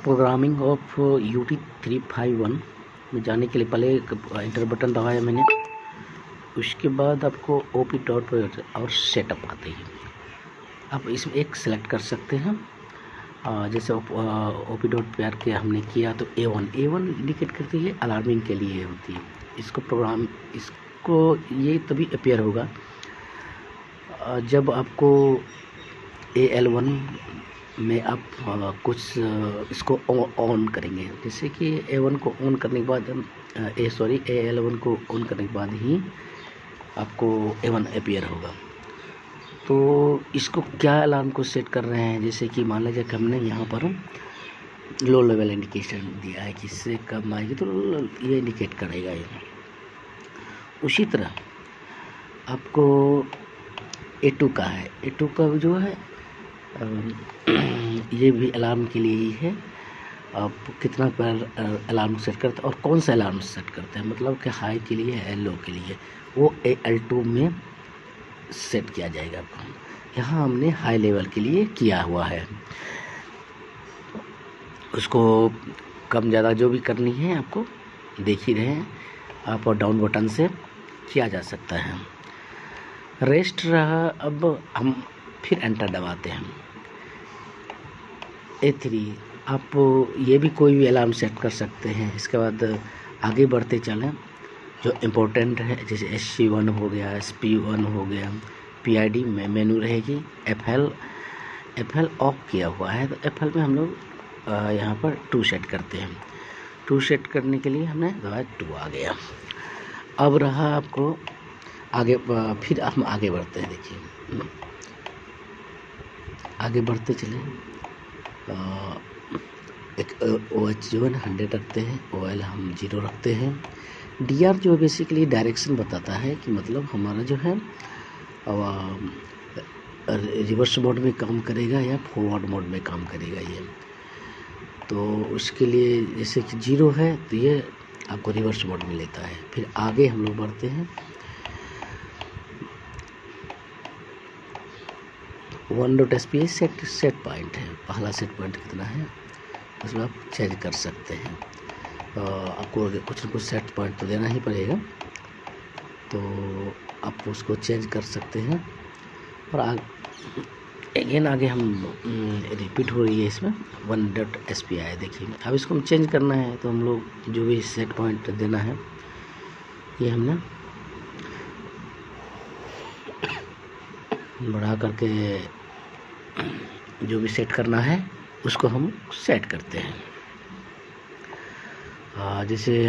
Programming of UT351 में जाने के लिए पहले एक एंटर बटन दबाया मैंने। उसके बाद आपको OP डॉट और सेटअप आते ही आप इसमें एक सेलेक्ट कर सकते हैं। जैसे OP डॉट पे के हमने किया तो A1 इंडिकेट करती है अलार्मिंग के लिए होती है। इसको ये तभी अपेयर होगा जब आपको AL1 में आप कुछ इसको ऑन करेंगे। जैसे कि A1 को ऑन करने के बाद AL1 को ऑन करने के बाद ही आपको A1 अपेयर होगा। तो इसको क्या अलार्म को सेट कर रहे हैं, जैसे कि मान लीजिए कि हमने यहाँ पर लो लेवल इंडिकेशन दिया है कि इससे कम आएगी तो ये इंडिकेट करेगा ये। उसी तरह आपको A2 का है, A2 का जो है ये भी अलार्म के लिए ही है। आप कितना पर अलार्म सेट करते हैं और कौन सा अलार्म सेट करते हैं, मतलब कि हाई के लिए है लो के लिए, वो AL2 में सेट किया जाएगा। यहाँ हमने हाई लेवल के लिए किया हुआ है। उसको कम ज़्यादा जो भी करनी है आपको देख ही रहे हैं, अप और डाउन बटन से किया जा सकता है। रेस्ट रहा, अब हम फिर एंटर दबाते हैं। A3 आप ये भी कोई भी अलार्म सेट कर सकते हैं। इसके बाद आगे बढ़ते चलें, जो इम्पोर्टेंट है जैसे SC1 हो गया, SP1 हो गया, PID में मेनू रहेगी। FL ऑफ किया हुआ है तो FL में हम लोग यहाँ पर 2 सेट करते हैं। 2 सेट करने के लिए हमने दबाया 2 आ गया। अब रहा आपको आगे, फिर हम आगे बढ़ते हैं। देखिए आगे बढ़ते चले, एक OH जो है ना 100 रखते हैं, OL हम 0 रखते हैं। DR जो बेसिकली डायरेक्शन बताता है कि मतलब हमारा जो है रिवर्स मोड में काम करेगा या फॉरवर्ड मोड में काम करेगा ये। तो उसके लिए जैसे कि 0 है तो ये आपको रिवर्स मोड में लेता है। फिर आगे हम लोग बढ़ते हैं। 1.SPI सेट पॉइंट है, पहला सेट पॉइंट कितना है उसमें आप चेंज कर सकते हैं। आपको कुछ न कुछ सेट पॉइंट तो देना ही पड़ेगा, तो आप उसको चेंज कर सकते हैं। और अगेन आगे हम रिपीट हो रही है इसमें 1.SPI। देखिए अब इसको हम चेंज करना है तो हम लोग जो भी सेट पॉइंट देना है ये हमने बढ़ा करके जो भी सेट करना है उसको हम सेट करते हैं। जैसे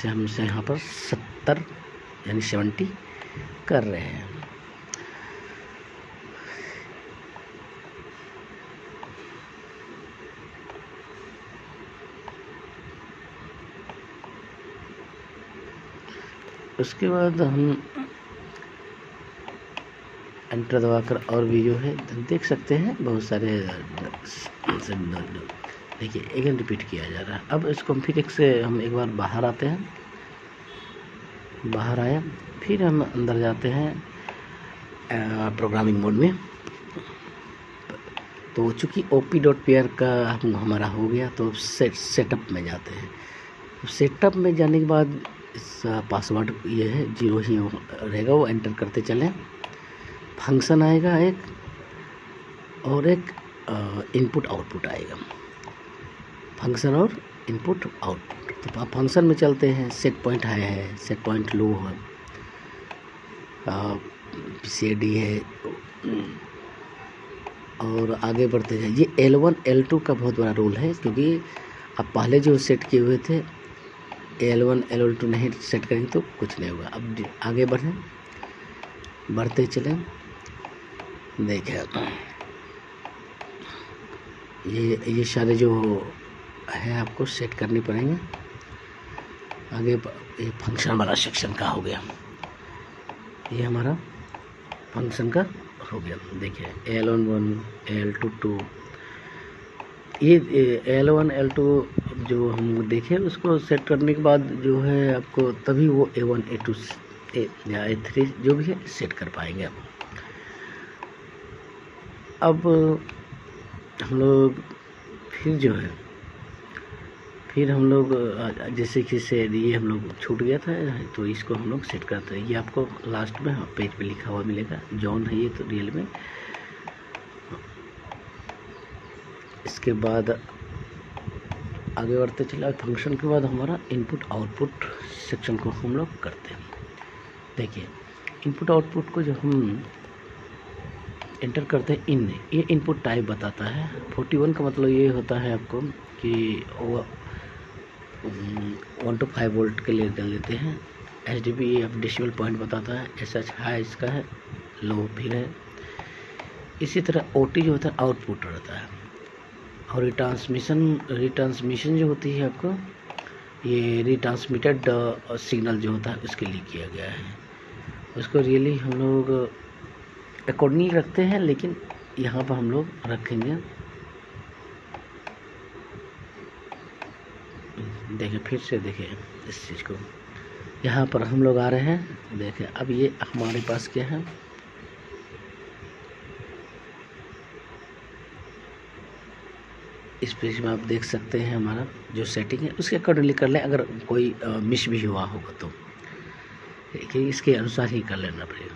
हमसे यहाँ पर 70 यानी 70 कर रहे हैं। उसके बाद हम एंटर दबाकर और भी जो है देख सकते हैं बहुत सारे। देखिए अगेन रिपीट किया जा रहा है। अब इसको फिर हम एक बार बाहर आते हैं। बाहर आए फिर हम अंदर जाते हैं प्रोग्रामिंग मोड में। तो चूँकि OP डॉट पेयर का हमारा हो गया तो सेटअप में जाते हैं। सेटअप में जाने के बाद इस पासवर्ड ये है 0 ही रहेगा, वो एंटर करते चलें। फंक्शन आएगा एक और एक इनपुट आउटपुट आएगा, फंक्शन और इनपुट आउटपुट। तो आप फंक्शन में चलते हैं। सेट पॉइंट हाई है, सेट पॉइंट लो है, PCD है, और आगे बढ़ते हैं। ये L1 L2 का बहुत बड़ा रोल है, क्योंकि अब पहले जो सेट किए हुए थे L1 L2 नहीं सेट करेंगे तो कुछ नहीं होगा। अब आगे बढ़ते चलें। देखिए ये सारे जो है आपको सेट करने पड़ेंगे। आगे ये फंक्शन वाला सेक्शन का हो गया, ये हमारा फंक्शन का हो गया। देखिए L1 L2 2, ये L1 L2 जो हम देखें उसको सेट करने के बाद जो है आपको तभी वो A1 A2 या A3 जो भी है सेट कर पाएंगे आप। अब हम लोग फिर जो है फिर हम लोग जैसे कि से ये हम लोग छूट गया था, तो इसको हम लोग सेट करते हैं। ये आपको लास्ट में पेज पे लिखा हुआ मिलेगा, जॉन है ये तो रियल में। इसके बाद आगे बढ़ते चला, फंक्शन के बाद हमारा इनपुट आउटपुट सेक्शन को हम लोग करते हैं। देखिए इनपुट आउटपुट को जब हम एंटर करते हैं इन, ये इनपुट टाइप बताता है। 41 का मतलब ये होता है आपको कि वो 1 to 5 वोल्ट के लिए कर लेते हैं। HDP ये आप डेसिमल पॉइंट बताता है। SH हाई इसका है, लो फिर है। इसी तरह OT जो होता है आउटपुट रहता है, और रिट्रांसमिशन जो होती है आपको, ये रिट्रांसमिटेड सिग्नल जो होता है उसके लिए किया गया है। उसको रियली हम लोग अकॉर्डिंगली रखते हैं, लेकिन यहाँ पर हम लोग रखेंगे। देखिए फिर से देखिए इस चीज़ को, यहाँ पर हम लोग आ रहे हैं। देखिए अब ये हमारे पास क्या है, इस पेज में आप देख सकते हैं हमारा जो सेटिंग है उसके अकॉर्डिंगली कर लें। अगर कोई मिस भी हुआ होगा तो इसके अनुसार ही कर लेना पड़ेगा।